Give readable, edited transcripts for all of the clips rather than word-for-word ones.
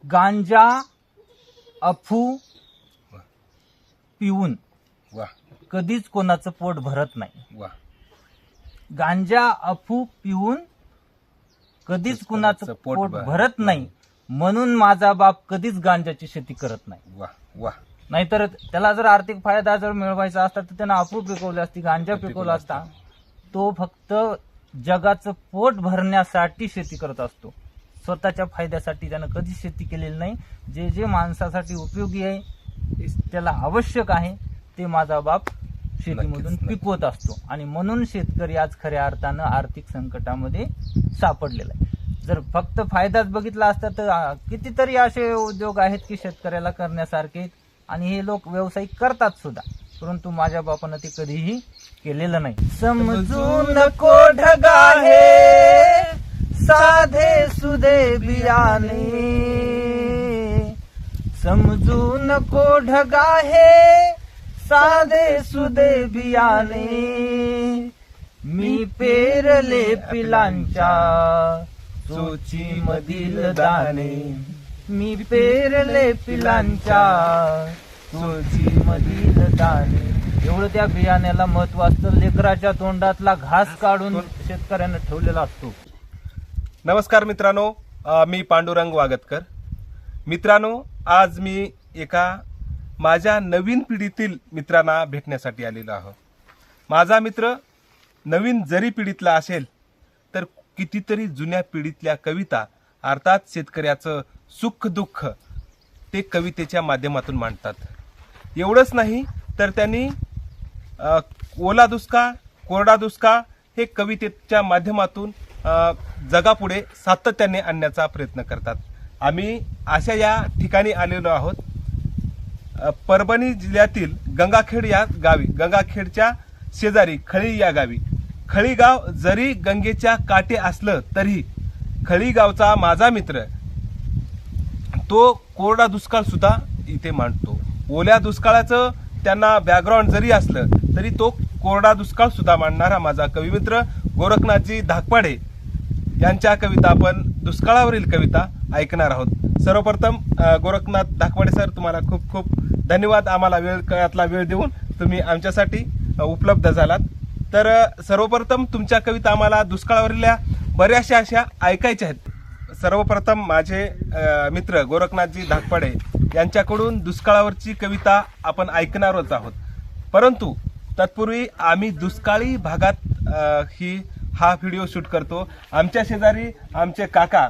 गांजा अफू पिऊन वा कधीच कोणाचं पोट भरत नाही। वा गांजा अफू पिऊन कधीच कुणाचं पोट भरत नाही, म्हणून माझा बाप कधीच गांजाची शेती करत नाही। वा वा नाहीतर त्याला जर आर्थिक फायदा जर मिळवायचा असता तर त्यानं अफू पिकवली असती, गांजा पिकवला असता। तो फक्त जगाचं पोट भरण्यासाठी शेती करत असतो, स्वतःच्या फायद्यासाठी त्यानं कधीच शेती केलेली नाही। जे जे माणसासाठी उपयोगी आहे, त्याला आवश्यक आहे, ते माझा बाप शेतीमधून पिकवत असतो। आणि म्हणून शेतकरी आज खऱ्या अर्थानं आर्थिक संकटामध्ये सापडलेला आहे। जर फक्त फायदाच बघितला असता तर कितीतरी असे उद्योग आहेत की शेतकऱ्याला करण्यासारखे, आणि हे लोक व्यावसायिक करतात सुद्धा, परंतु माझ्या बापानं ते कधीही केलेलं नाही। समजू नको ढगा हे साधे सुदे बियाणे, समजू नको ढगा हे साधे सुदे बियाणे, मी पेरले पिलांच्या चोची मधील दाणे, मी पेरले पिलांच्या चोची मधील दाणे। एवढं त्या बियाण्याला महत्व असतं, लेकराच्या तोंडातला घास काढून शेतकऱ्यानं ठेवलेला असतो। नमस्कार मित्रांनो, मी पांडुरंग वागतकर। मित्रांनो, आज मी एका माझ्या नवीन पिढीतील मित्रांना भेटण्यासाठी आलेलो आहोत। माझा मित्र नवीन जरी पिढीतला असेल तर कितीतरी जुन्या पिढीतल्या कविता, अर्थात शेतकऱ्याचं सुख दुःख ते कवितेच्या माध्यमातून मांडतात। एवढंच नाही तर त्यांनी ओला दुष्काळ, कोरडा दुष्काळ हे कवितेच्या माध्यमातून जगापुढे सातत्याने आणण्याचा प्रयत्न करतात। आम्ही अशा या ठिकाणी आलेलो आहोत, परभणी जिल्ह्यातील गंगाखेड या गावी, गंगाखेडच्या शेजारी खळी या गावी। खळी गाव जरी गंगेच्या काठी असलं तरी खळी गावचा माझा मित्र तो कोरडा दुष्काळ सुद्धा इथे मांडतो। ओल्या दुष्काळाचं त्यांना बॅकग्राऊंड जरी असलं तरी तो कोरडा दुष्काळ सुद्धा मांडणारा माझा कविमित्र गोरखनाथजी धाकपाडे यांच्या कविता, आपण दुष्काळावरील कविता ऐकणार आहोत। सर्वप्रथम गोरखनाथ धाकपाडे सर, तुम्हाला खूप खूप धन्यवाद, आम्हाला काळातला वेळ देऊन तुम्ही आमच्यासाठी उपलब्ध झालात। तर सर्वप्रथम तुमच्या कविता आम्हाला दुष्काळावरील बऱ्याचशा अशा ऐकायच्या आहेत। सर्वप्रथम माझे मित्र गोरखनाथजी धाकपाडे यांच्याकडून दुष्काळावरची कविता आपण ऐकणारच आहोत, परंतु तत्पूर्वी आम्ही दुष्काळी भागात हा व्हिडिओ शूट करतो। आमच्या शेजारी आमचे काका,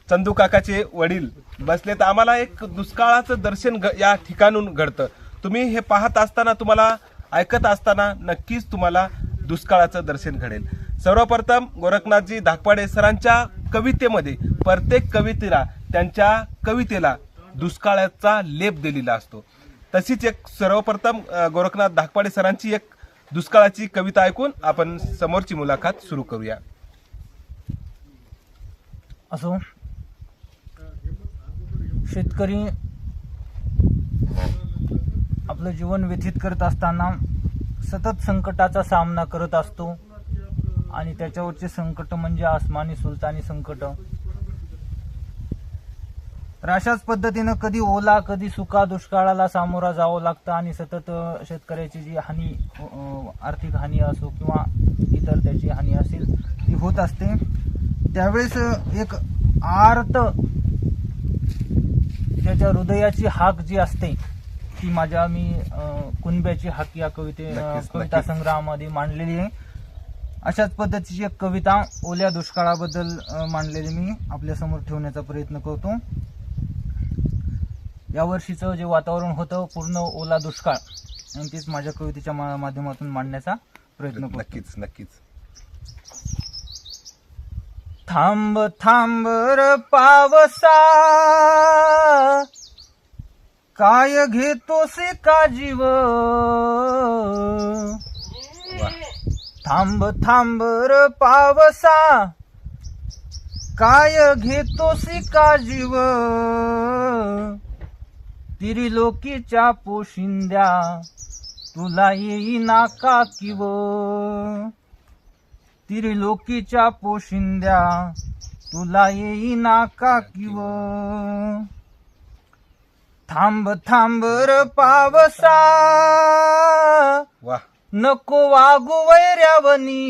चंदू काकाचे वडील बसलेत। आम्हाला एक दुष्काळाचं दर्शन या ठिकाणून घडतं। तुम्ही हे पाहत असताना, तुम्हाला ऐकत असताना नक्कीच तुम्हाला दुष्काळाचं दर्शन घडेल। सर्वप्रथम गोरखनाथजी धाकपाडे सरांच्या कवितेमध्ये प्रत्येक कवितेला, त्यांच्या कवितेला दुष्काळाचा लेप दिलेला असतो। तशीच एक सर्वप्रथम गोरखनाथ धाकपाडे सरांची एक दुष्काळाची कविता ऐकून आपण समोरची मुलाखत सुरू करूया। असो, शेतकरी आपलं जीवन व्यतीत करत असताना सतत संकटाचा सामना करत असतो, आणि त्याच्यावरचे संकट म्हणजे आसमानी सुलतानी संकट। तर अशाच पद्धतीनं कधी ओला कधी सुका दुष्काळाला सामोरा जावं लागतं, आणि सतत शेतकऱ्याची जी हानी, आर्थिक हानी असो किंवा इतर त्याची हानी असेल, ती होत असते। त्यावेळेस एक आर्त त्याच्या हृदयाची हाक जी असते ती मी कुणब्याची हाक या कविता संग्रहामध्ये मांडलेली आहे। अशाच पद्धतीची एक कविता ओल्या दुष्काळाबद्दल मांडलेली मी आपल्या समोर ठेवण्याचा प्रयत्न करतो। या वर्षीचं जे वातावरण होतं पूर्ण ओला दुष्काळ, आणि तेच माझ्या कवितेच्या माध्यमातून मांडण्याचा प्रयत्न करतो। नक्कीच नक्कीच। थांब थांब र पावसा, काय घेतोसे काजीव, थांब थांब र पावसा, काय घेतोसे काजीव, त्रिलोकीच्या पोशिंद्या तुला येईना का किव, त्रिलोकीच्या पोशिंद्या तुला येईना का किव, थांब थांब र पावसा, वा. नको वागू वैऱ्यावनी.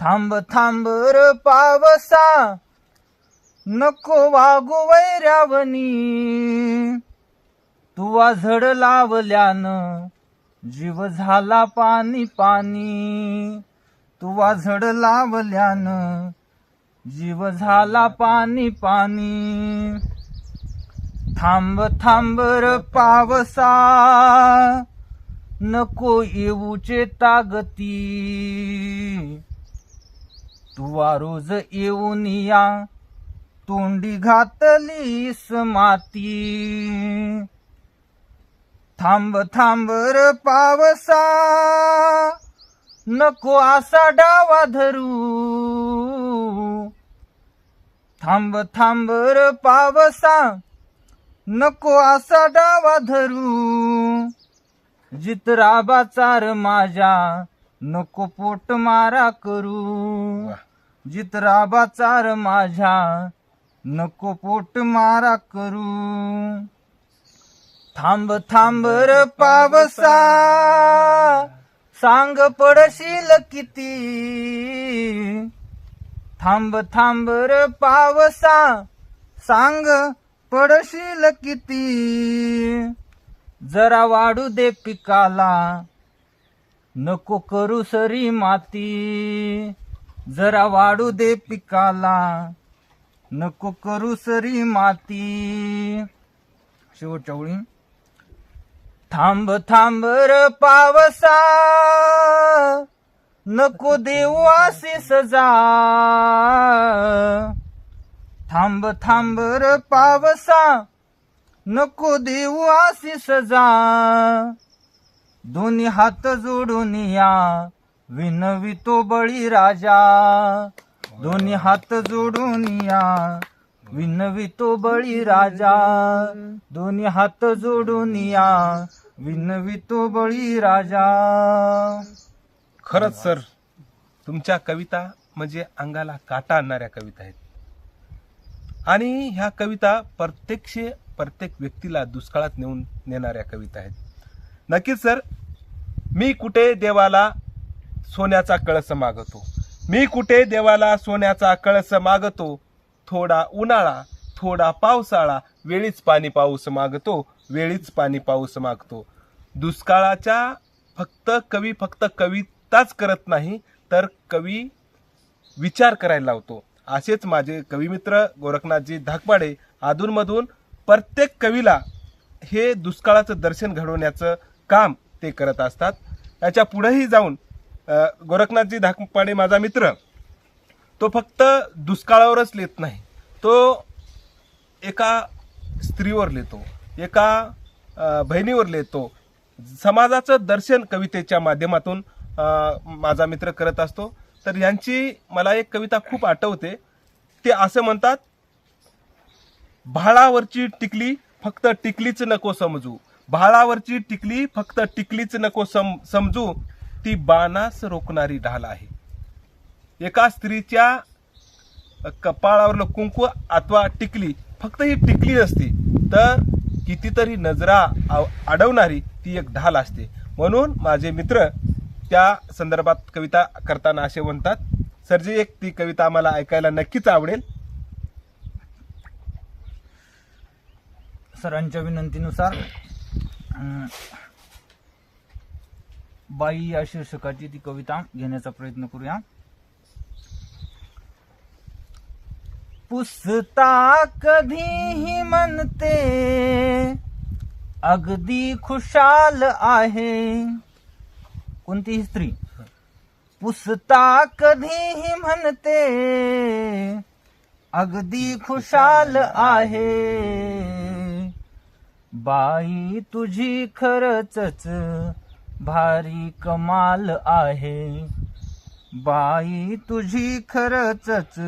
थांब थांब र पावसा, नको वागू वैऱ्यावनी. तुवा झड लावल्यानं जीव झाला पाणी पाणी. तुवा झड लावल्यानं जीव झाला पाणी पाणी. थांब थांब र पावसा, नको येऊचे तागती. तुवा रोज येऊन या, तोंडी घातलीस माती. थांब थांब र पावसा, नको असा डावा धरू. थांब थांब र पावसा, नको असा डावा धरू. जितराबा चार माझ्या, नको पोट मारा करू. वा. जितराबा चार माझ्या, नको पोट मारा करू. थांब थांब र पावसा, सांग पडशील किती. थांब थांब र पावसा, सांग पडशील किती. जरा वाढू दे पिकाला, नको करू सरी माती. जरा वाढू दे पिकाला, नको करू सरी माती. शेवटच्या ओळी. थांब थांब र पावसा, नको देऊ अशी सजा. थांब थांब र पावसा, नको देऊ अशी सजा. दोन्ही हात जोडून या, विनवितो बळीराजा. दोन्ही हात जोडून या, विनवितो बळीराजा. दोन्ही हात जोडून या, विनवितो बळीराजा. खरंच सर, तुमच्या कविता म्हणजे अंगाला काटा आणणाऱ्या कविता आहेत. आणि ह्या कविता प्रत्येक व्यक्तीला दुष्काळात नेऊन नेणाऱ्या कविता आहेत. नक्कीच सर, मी कुठे देवाला सोन्याचा कळस मागतो. मी कुठे देवाला सोन्याचा कळस मागतो. थोडा उन्हाळा, थोडा पावसाळा, वेळीच पाणी पाऊस मागतो. वेळीच पाणी पाऊस मागतो. दुष्काळाच्या कवी फक्त कविताच करत नाही, तर कवी विचार करायला लावतो. असेच माझे कविमित्र गोरखनाथजी धाकपाडे अधूनमधून प्रत्येक कवीला हे दुष्काळाचं दर्शन घडवण्याचं काम ते करत असतात. याच्या पुढेही जाऊन गोरखनाथजी धाकपाडे माझा मित्र, तो फक्त दुष्काळावरच लिहित नाही, तो एका स्त्रीवर लिहितो, एका बहिणीवर लिहितो. समाजाचं दर्शन कवितेच्या माध्यमातून माझा मित्र करत असतो. तर यांची मला एक कविता खूप आठवते. ते असं म्हणतात, भाळावरची टिकली फक्त टिकलीच नको समजू. भाळावरची टिकली फक्त टिकलीच नको समजू. ती बाणास रोखणारी ढाल आहे. एका स्त्रीच्या कपाळावरलं कुंकू अथवा टिकली, फक्त ही टिकली असते, तर कितीतरी नजरा अडवणारी ती एक ढाल असते. म्हणून माझे मित्र त्या संदर्भात कविता करताना असे म्हणतात. सरजी, एक ती कविता आम्हाला ऐकायला नक्कीच आवडेल. सरांच्या विनंतीनुसार बाई या शीर्षकाची ती कविता घेण्याचा प्रयत्न करूया. पुसता कधीही म्हणते अगदी खुशाल आहे. कोणतीही स्त्री पुसता कधीही म्हणते अगदी खुशाल आहे. बाई तुझी खरचच भारी कमाल आहे. बाई तुझी खरचच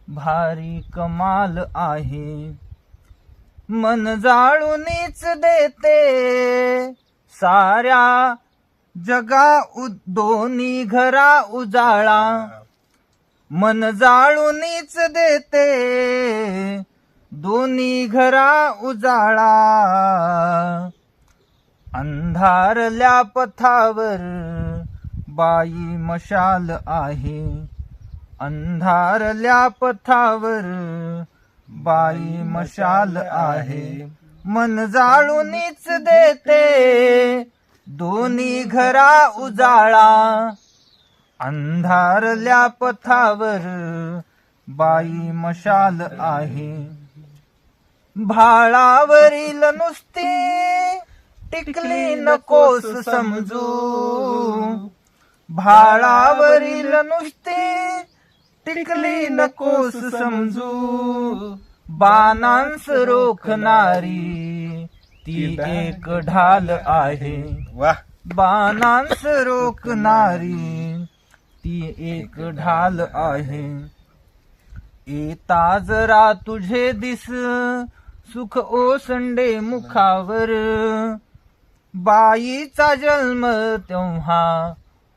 भारी कमाल आहे. मन जाळूनीच देते साऱ्या जगा दोन्ही घरा उजाळा. मन जाळूनीच देते दोन्ही घरा उजाळा, अंधारल्या पथावर बाई मशाल आहे, अंधारल्या पथावर बाई मशाल आहे, मन जाळूनीच देते दोन्ही घरा उजाळा, अंधारल्या पथावर बाई मशाल आहे, भाळावरील नुसती टिकली नकोस समजू, भाळावरील नुसती टिकली नकोस समजू, बाणांस रोखणारी ती एक ढाल आहे, वा, बाणांस रोखणारी ती एक ढाल आहे, येता जरा तुझे दिस सुख ओसंडे मुखावर, बाईचा जन्म तेव्हा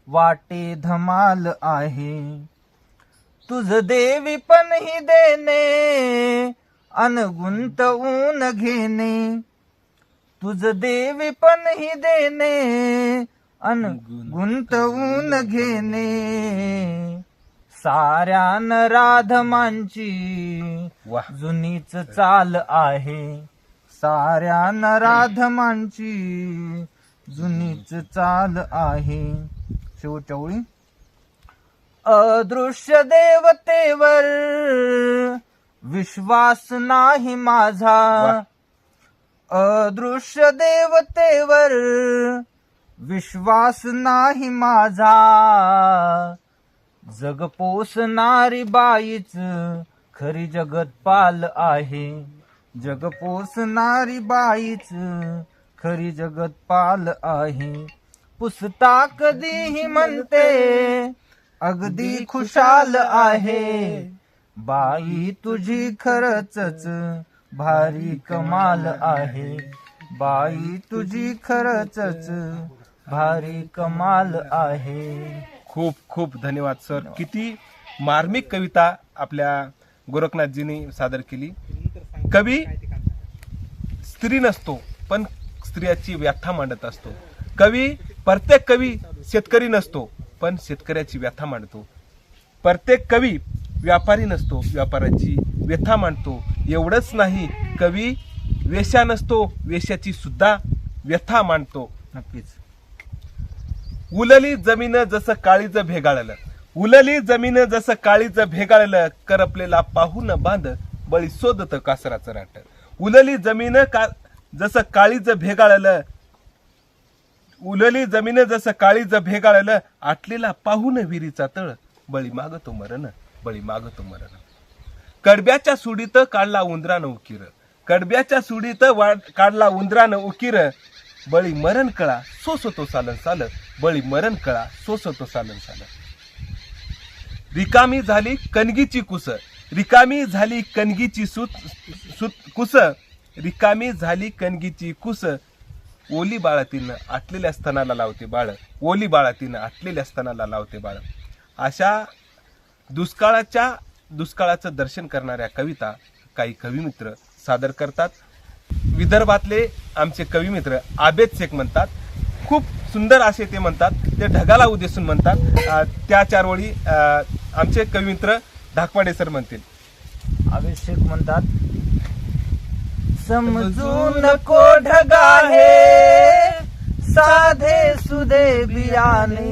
वाटे धमाल आहे, तुझ देवी पण ही देणे अन गुंतवून घेणे, तुझ देवी पण ही देणे अन गुंतवून घेणे, साऱ्या नराधमांची वा, जुनीच चाल आहे, साऱ्या नराधमांची जुनीच चाल आहे. शेवटच्या ओळी, अदृश्य देवतेवर विश्वास नाही माझा, अदृश्य देवतेवर विश्वास नाही माझा, जग पोसणारी बाईच खरी जगतपाल आहे, जग पोसणारी बाईच खरी जगतपाल आहे, पुसता कधीही म्हणते अगदी खुशाल आहे, बाई तुझी खरचच भारी कमाल आहे, बाई तुझी खरचच भारी कमाल आहे. खूप खूप धन्यवाद सर. किती मार्मिक कविता आपल्या गोरखनाथजींनी सादर केली. कवी स्त्री नसतो पण स्त्रियाची व्यथा मांडत असतो. प्रत्येक कवी शेतकरी नसतो पण शेतकऱ्याची व्यथा मांडतो. प्रत्येक कवी व्यापारी नसतो, व्यापाराची व्यथा मांडतो. एवढंच नाही, कवी वेश्या नसतो, वेश्याची सुद्धा व्यथा मांडतो. नक्कीच. उलली जमीन जसं काळीज भेगाळलं, उलली जमीन जसं काळीज भेगाळलं, करपलेला पाहून बांध बळी शोधत कासराचं राट. उलली जमीन जसं काळीज भेगाळलं, उलली जमीन जसं काळीज भेगाळलं, आटलेला पाहून विहिरीचा तळ बळी मागतो मरण, बळी मागतो मरण. कडब्याच्या सुडीत काढला उंदरानं उकीर, कडब्याच्या सुडीत काढला उंदरानं उकीर, बळी मरण कळा सोसतो सालन साल, बळी मरण कळा सोसतो सालन साल. रिकामी झाली कणगीची कुस, रिकामी झाली कणगीची कुस, रिकामी झाली कणगीची कुस, ओली बाळातीनं आटलेल्या स्तनाला लावते बाळ, ओली बाळातीनं आटलेल्या स्तनाला लावते बाळ. अशा दुष्काळाचं दर्शन करणाऱ्या कविता काही कविमित्र सादर करतात. विदर्भातले आमचे कविमित्र आबेद शेख म्हणतात, खूप सुंदर असे ते म्हणतात, ते ढगाला उद्देशून म्हणतात. त्या 4 ओळी आमचे कविमित्र धाकवाडे सर म्हणतील. आबेद शेख म्हणतात, समजू नको ढगा हे साधे सुदे बियाणे,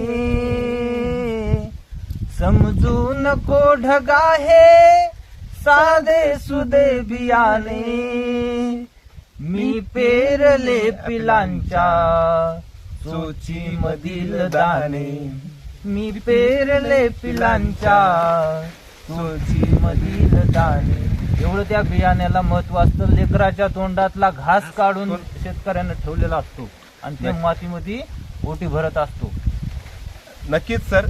समजू नको ढगा हे साधे सुदे बियाणे, मी पेरले पिलांच्या चोची मधील दाणे, मी पेरले पिलांच्या चोची मधील दाणे. एवढं त्या बियाण्याला महत्व असतं. लेकराच्या तोंडातला घास काढून शेतकऱ्यानं ठेवलेला असतो आणि ते मातीमध्ये ओटी भरत असतो. नक्कीच सर.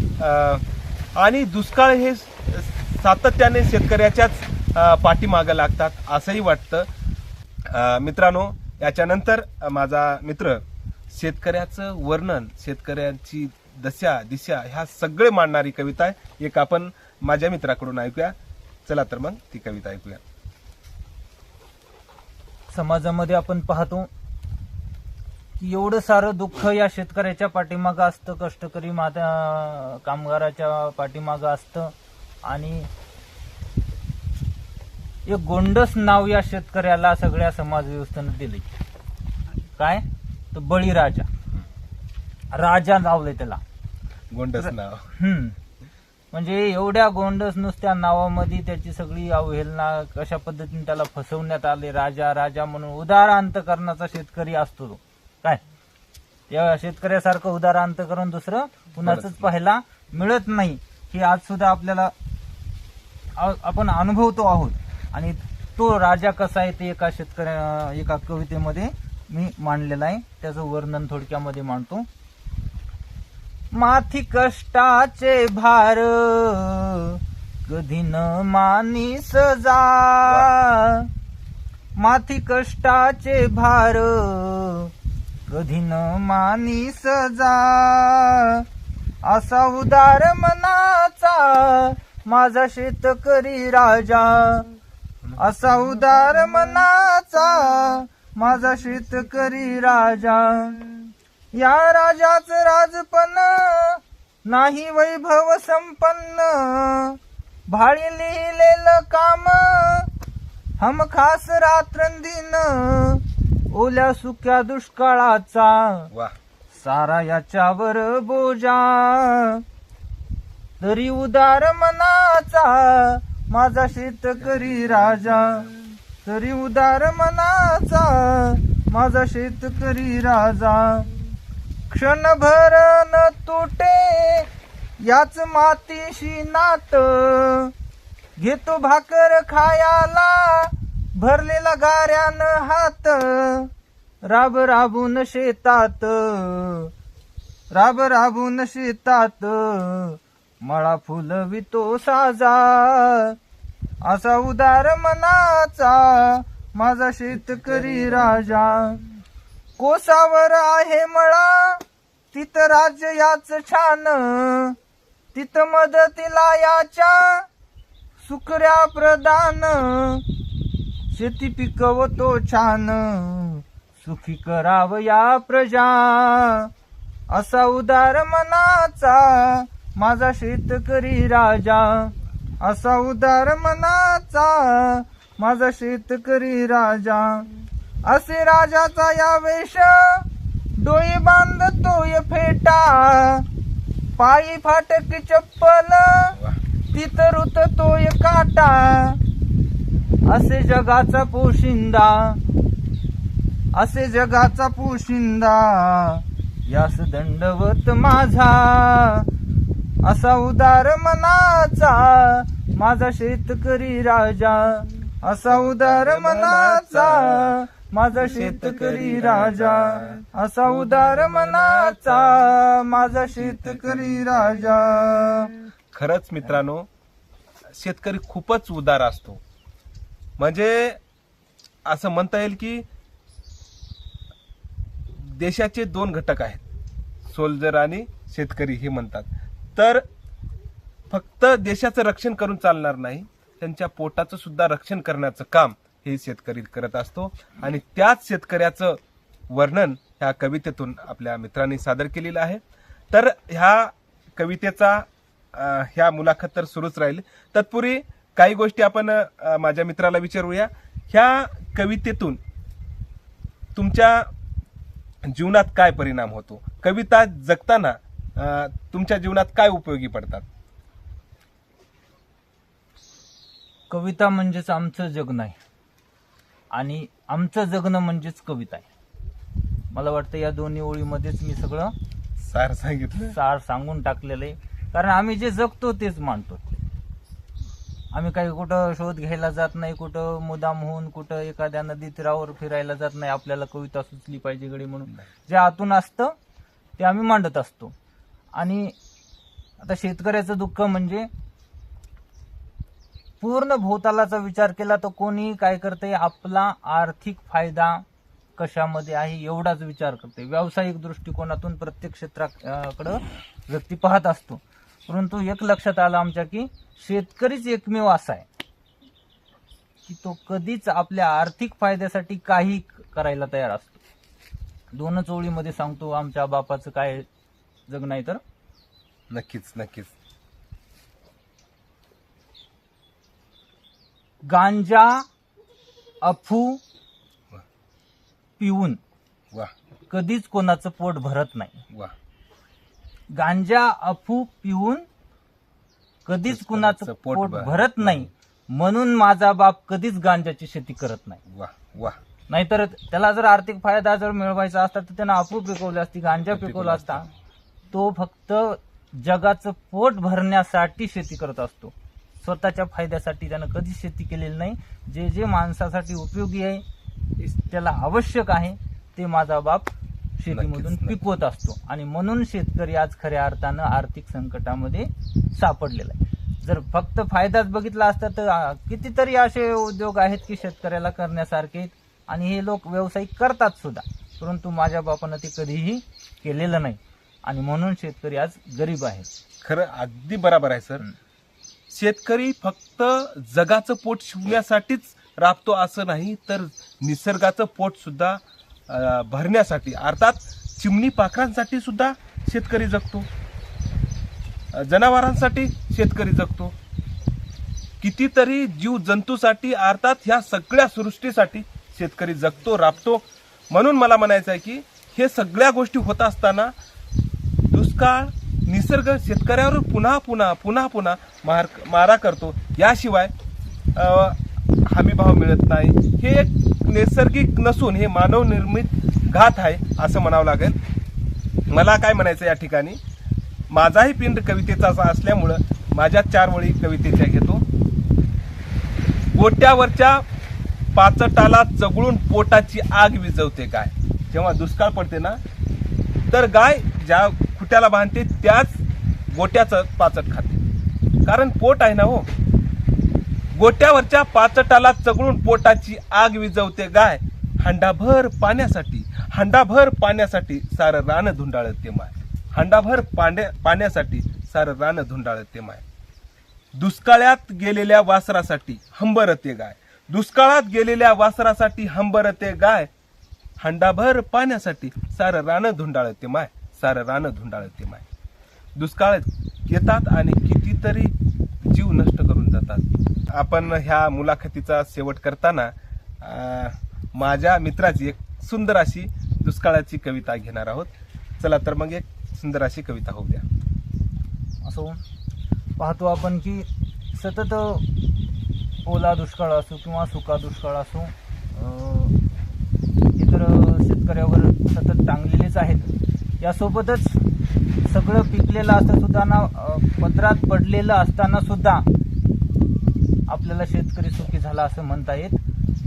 आणि दुष्काळ हे सातत्याने शेतकऱ्याच्याच पाठीमागं लागतात असंही वाटतं. मित्रांनो, याच्यानंतर माझा मित्र शेतकऱ्याचं वर्णन, शेतकऱ्यांची दशा दिशा ह्या सगळे मांडणारी कविता आहे. एक आपण माझ्या मित्राकडून ऐकूया. चला तर मग ती कविता ऐकूया. समाजामध्ये आपण पाहतो की एवढं सारं दुःख या शेतकऱ्याच्या पाठीमागं असतं, कष्टकरी कामगाराच्या पाठीमागं असतं. आणि एक गोंडस नाव या शेतकऱ्याला सगळ्या समाज व्यवस्थेनं दिले. काय तर बळीराजा, राजा लावले त्याला गोंडस नाव. म्हणजे एवढ्या गोंडस नुसत्या नावामध्ये त्याची सगळी अवहेलना, कशा पद्धतीने त्याला फसवण्यात आले. राजा राजा म्हणून उदार अंतकरणाचा शेतकरी असतो तो. काय या शेतकऱ्यासारखं उदार अंतकरण दुसरं कुणाचंच पाहायला मिळत नाही. हे आज सुद्धा आपल्याला आपण अनुभवतो आहोत. आणि तो राजा कसा आहे ते एका कवितेमध्ये मी मांडलेला आहे. त्याचं वर्णन थोडक्यामध्ये मांडतो. माथी कष्टाचे भार कधी न मानी सजा, माथी कष्टाचे भार कधी न मानी सजा, असा उदार मनाचा माझा शेतकरी राजा, असा उदार मनाचा माझा शेतकरी राजा. या राजाचं राजपण नाही वैभव संपन्न, भाळी लिहिलेलं काम हमखास रात्रंदिन, ओल्या सुक्या दुष्काळाचा वा सारा याच्यावर बोजा, तरी उदार मनाचा माझा शेतकरी राजा, तरी उदार मनाचा माझा शेतकरी राजा. क्षणभर न तुटे याच मातीशी नात, घेतो भाकर खायाला भरलेला गाऱ्यानं हात, राब राबून शेतात, राब राबून शेतात, मळा फुलवितो साजा, असा उदार मनाचा माझा शेतकरी राजा. कोसावर आहे मळा तिथं राज्य याच छान, तिथं मदतीला याच्या सुकऱ्या प्रदान, शेती पिकवतो छान सुखी कराव या प्रजा, असा उदार मनाचा माझा शेतकरी राजा, असा उदार मनाचा माझा शेतकरी राजा. असे राजाचा या वेश डोळे बांधतोय फेटा, पायी फाटक चप्पल तिथं रुततोय काटा, असे जगाचा पोशिंदा, असे जगाचा पोशिंदा, यास दंडवत माझा, असा उदार मनाचा माझा शेतकरी राजा, असा उदार मनाचा माझा शेतकरी राजा, असा उदार मनाचा माझा शेतकरी राजा. खरंच मित्रांनो, शेतकरी खूपच उदार असतो. म्हणजे असं म्हणता येईल की देशाचे दोन घटक आहेत, सोल्जर आणि शेतकरी हे म्हणतात. तर फक्त देशाचं रक्षण करून चालणार नाही, त्यांच्या पोटाचं सुद्धा रक्षण करण्याचं काम हे शेतकरी करत असतो. आणि त्याच शेतकऱ्याचं वर्णन ह्या कवितेतून आपल्या मित्रांनी सादर केलेलं आहे. तर ह्या कवितेचा ह्या मुलाखत तर सुरूच राहील. तत्पूर्वी काही गोष्टी आपण माझ्या मित्राला विचारूया. ह्या कवितेतून तुमच्या जीवनात काय परिणाम होतो? कविता जगताना तुमच्या जीवनात काय उपयोगी पडतात? कविता म्हणजेच आमचं जगणं आहे आणि आमचं जगणं म्हणजेच कविता आहे. मला वाटतं या दोन्ही ओळीमध्येच मी सगळं सार सांगितलं, सार सांगून टाकलेलं आहे. कारण आम्ही जे जगतो तेच मानतो. आम्ही काही कुठं शोध घ्यायला जात नाही, कुठं मुदाम होऊन कुठं एखाद्या नदी तीरावर फिरायला जात नाही. आपल्याला कविता सुचली पाहिजे गडी म्हणून जे आतून असतं ते आम्ही मांडत असतो. आणि आता शेतकऱ्याचं दुःख म्हणजे पूर्ण भोवतालाचा विचार केला तर कोणी काय करते, आपला आर्थिक फायदा कशामध्ये आहे एवढाच विचार करते. व्यावसायिक दृष्टिकोनातून प्रत्येक क्षेत्राकडे व्यक्ती पाहत असतो. परंतु एक लक्षात आलं आमच्या की शेतकरीच एकमेव असा आहे की तो कधीच आपल्या आर्थिक फायद्यासाठी काही करायला तयार असतो. 2च ओळीमध्ये सांगतो आमच्या बापाचं काय जग नाही तर. नक्कीच नक्कीच. गांजा अफू वा पिऊन वा कधीच कोणाचं पोट भरत नाही. वा. गांजा अफू पिऊन कधीच कुणाचं पोट भरत नाही, म्हणून माझा बाप कधीच गांजाची शेती करत नाही. वा वा. नाहीतर त्याला जर आर्थिक फायदा जर मिळवायचा असता तर त्यानं अफू पिकवली असती, गांजा पिकवला असता. तो फक्त जगाचं पोट भरण्यासाठी शेती करत असतो. स्वतःच्या फायद्यासाठी त्यानं कधीच शेती केलेली नाही. जे जे माणसासाठी उपयोगी आहे, त्याला आवश्यक आहे, ते माझा बाप शेतीमधून पिकवत असतो. आणि म्हणून शेतकरी आज खऱ्या अर्थानं आर्थिक संकटामध्ये सापडलेला आहे. जर फक्त फायदाच बघितला असता तर कितीतरी असे उद्योग आहेत की शेतकऱ्याला करण्यासारखे, आणि हे लोक व्यवसाय करतात सुद्धा, परंतु माझ्या बापानं ते कधीही केलेलं नाही, आणि म्हणून शेतकरी आज गरीब आहे. खरं अगदी बरोबर आहे सर. शेतकरी फक्त जगाचं पोट शिवण्यासाठीच राबतो असं नाही, तर निसर्गाचं पोट सुद्धा भरण्यासाठी, अर्थात चिमणी पाखरांसाठी सुद्धा शेतकरी जगतो, जनावरांसाठी शेतकरी जगतो, कितीतरी जीव जंतूसाठी, अर्थात ह्या सगळ्या सृष्टीसाठी शेतकरी जगतो, राबतो. म्हणून मला म्हणायचं आहे की हे सगळ्या गोष्टी होत असताना दुष्काळ, निसर्ग शेतकऱ्यावर पुन्हा पुन्हा पुन्हा पुन्हा मारा करतो. याशिवाय हमीभाव मिळत नाही. हे एक नैसर्गिक नसून हे मानव निर्मित घात आहे असं म्हणावं लागेल. मला काय म्हणायचं या ठिकाणी, माझाही पिंड कवितेचा असल्यामुळं माझ्या 4 वळी कवितेच्या घेतो. गोट्यावरच्या पाचटाला चगळून पोटाची आग विझवते गाय. जेव्हा दुष्काळ पडते ना, तर गाय ज्या खुट्याला बांधते त्याच गोट्याचं पाचट खाते, कारण पोट आहे ना हो. गोट्यावरच्या पाचटाला चगळून पोटाची आग विझवते गाय, हंडाभर पाण्यासाठी, हंडाभर पाण्यासाठी सारं रान धुंडाळते माय, हंडाभर पाण्यासाठी सारं रान धुंडाळते माय. दुष्काळात गेलेल्या वासरासाठी हंबरते गाय, दुष्काळात गेलेल्या वासरासाठी हंबरते गाय, हंडाभर पाण्यासाठी सारं रान धुंडाळते माय, सारं रान धुंडाळते माय. दुष्काळ येतात आणि कितीतरी जीव नष्ट करून जातात. आपण ह्या मुलाखतीचा शेवट करताना माझ्या मित्राची एक सुंदर अशी दुष्काळाची कविता घेणार आहोत. चला तर मग एक सुंदर अशी कविता होऊ द्या. असो पाहतो आपण की सतत ओला दुष्काळ असो किंवा सुका दुष्काळ असो, इतर शेतकऱ्यावर सतत टांगलेलेच आहेत. यासोबतच सगळं पिकलेलं असतं सुद्धा ना, पदरात पडलेलं असताना सुद्धा आपल्याला शेतकरी सुखी झाला असं म्हणता येत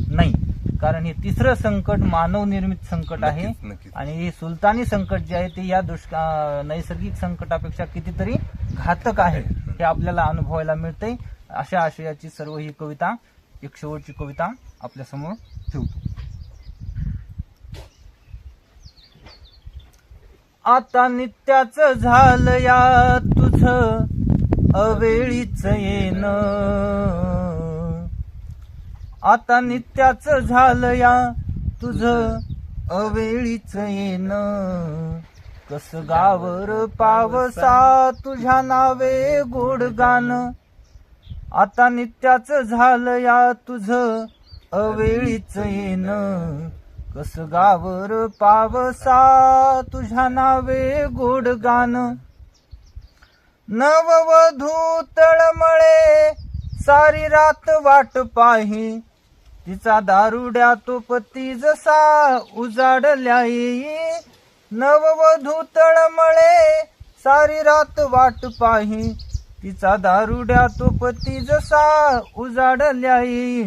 नाही, कारण हे तिसरं संकट मानव निर्मित संकट आहे. आणि हे सुलतानी संकट जे आहे ते या नैसर्गिक संकटापेक्षा कितीतरी घातक आहे, हे आपल्याला अनुभवायला मिळते. अशा आशयाची सर्व ही कविता, एक शेवटची कविता आपल्या समोर ठेवतो. आता नित्याच झालं या तुझं अवेळीच येन, आता नित्याच झालं या तुझं अवेळीच येन, कस गावर पावसा तुझ्या नावे गोड गान, आता नित्याच झालं या तुझं अवेळीच येन, कस गावर पावसा तुझ्या नावे गोड गान. नववधू तळमळे सारी रात वाट पाही, तिचा दारुड्या तो पती जसा उजाडल्या येई. नववधू तळमळे सारी रात वाट पाही, तिचा दारुड्या तो पती जसा उजाडल्या येई.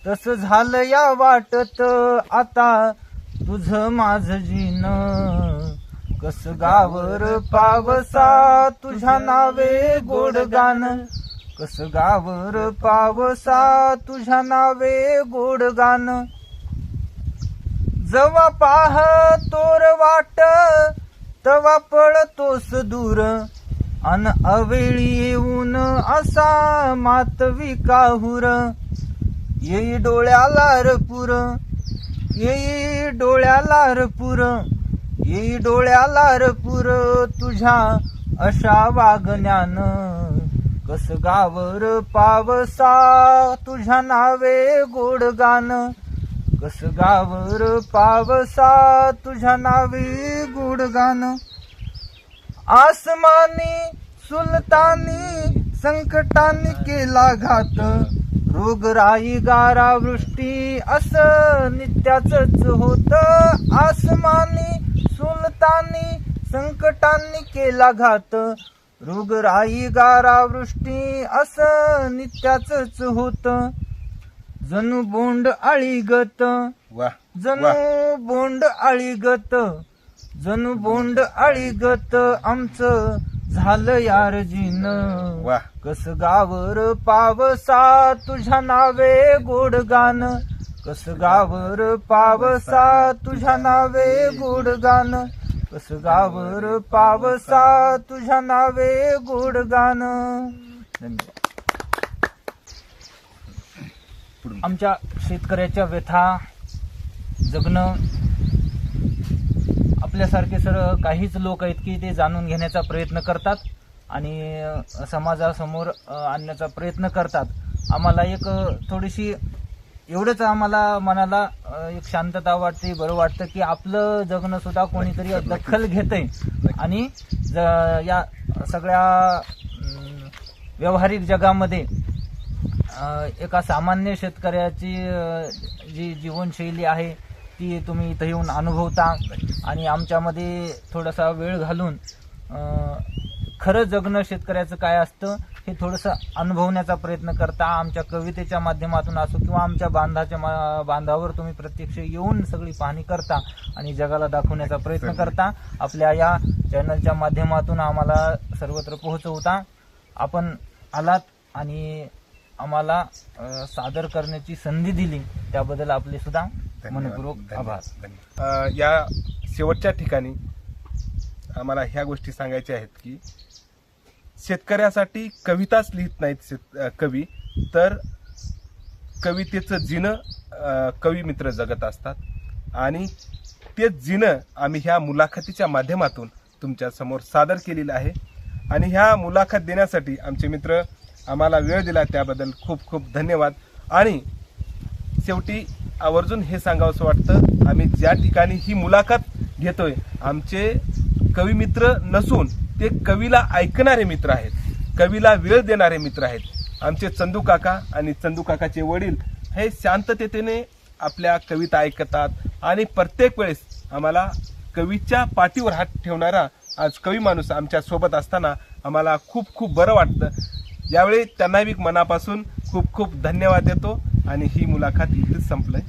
तस झालं या वाटत आता तुझं माझं जीन, कस गावर पावसा तुझ्या नावे गोड गान, कस गावर पावसा तुझ्या नावे गोड गान. जवा पाह तोर वाट तवा पळतोस दूर, अन अवेळी येऊन असा मातवी काहूर. येई डोळ्याला रपूर, येई डोळ्याला रपूर, येई डोळ्याला रपूर, तुझ्या अशा वागण्यानं कस गावर पावसा, तुझ्या नावे गोड गाण, कस गावर पावसा, तुझ्या नावे गोड गाण. आसमानी सुलतानी संकटांनी केला घात, रोगराई गारा वृष्टी असं नित्याचंच होत. आसमानी सुलतानी संकटांनी केला घात, रोगराई गारा वृष्टी असं नित्याचंच होत. जणू बोंड आळीगत, वा जणू बोंड आळीगत, जणू बोंड आळीगत आमचं झालं यार जीन. वा कस गावर पावसा, तुझ्या नावे गोड गाण, कस गावर पावसा, तुझ्या नावे गोड गाण, कस गावर पावसा, तुझ्या नावे गोड गाण. धन्यवाद. आमच्या शेतकऱ्याच्या व्यथा जगणं आपल्यासारखे काहीच लोक आहेत की ते जाणून घेण्याचा प्रयत्न करतात आणि समाजासमोर आणण्याचा प्रयत्न करतात. आम्हाला एक थोडीशी एवढंच आम्हाला मनाला एक शांतता वाटते, बरं वाटतं की आपलं जगणं सुद्धा कोणीतरी दखल घेतंय आणि या सगळ्या व्यावहारिक जगामध्ये एका सामान्य शेतकऱ्याची जी जीवनशैली आहे ती तुम्ही इथं येऊन अनुभवता आणि आमच्यामध्ये थोडासा वेळ घालून खरं जगणं शेतकऱ्याचं काय असतं हे थोडंसं अनुभवण्याचा प्रयत्न करता. आमच्या कवितेच्या माध्यमातून असो किंवा आमच्या बांधावर तुम्ही प्रत्यक्ष येऊन सगळी पाहणी करता आणि जगाला दाखवण्याचा प्रयत्न करता. आपल्या या चॅनलच्या माध्यमातून आम्हाला सर्वत्र पोहोचवता. आपण आलात आणि आम्हाला सादर करण्याची संधी दिली त्याबद्दल आपले सुद्धा मनपूर्वक आभार. या शेवटच्या ठिकाणी आम्हाला ह्या गोष्टी सांगायच्या आहेत की शेतकऱ्यासाठी कविताच लिहित नाहीत कवी, तर कवितेचं जिणं कवी मित्र जगत असतात आणि तेच जिणं आम्ही ह्या मुलाखतीच्या माध्यमातून तुमच्या समोर सादर केलेलं आहे. आणि ह्या मुलाखत देण्यासाठी आमचे मित्र आम्हाला वेळ दिला त्याबद्दल खूप खूप धन्यवाद. आणि शेवटी आवर्जून हे सांगावंसं वाटतं, आम्ही ज्या ठिकाणी ही मुलाखत घेतोय आमचे कवी मित्र नसून ते कवीला ऐकणारे मित्र आहेत, कवीला वेळ देणारे मित्र आहेत. आमचे चंदू काका आणि चंदू काकाचे वडील हे शांततेने आपल्या कविता ऐकतात आणि प्रत्येक वेळेस आम्हाला कवीच्या पाठीवर हात ठेवणारा आज कवी माणूस आमच्या सोबत असताना आम्हाला खूप खूप बरं वाटतं. यावेळी त्यांना मी मनापासून खूप खूप धन्यवाद देतो आणि ही मुलाखत इथेच संपलंय.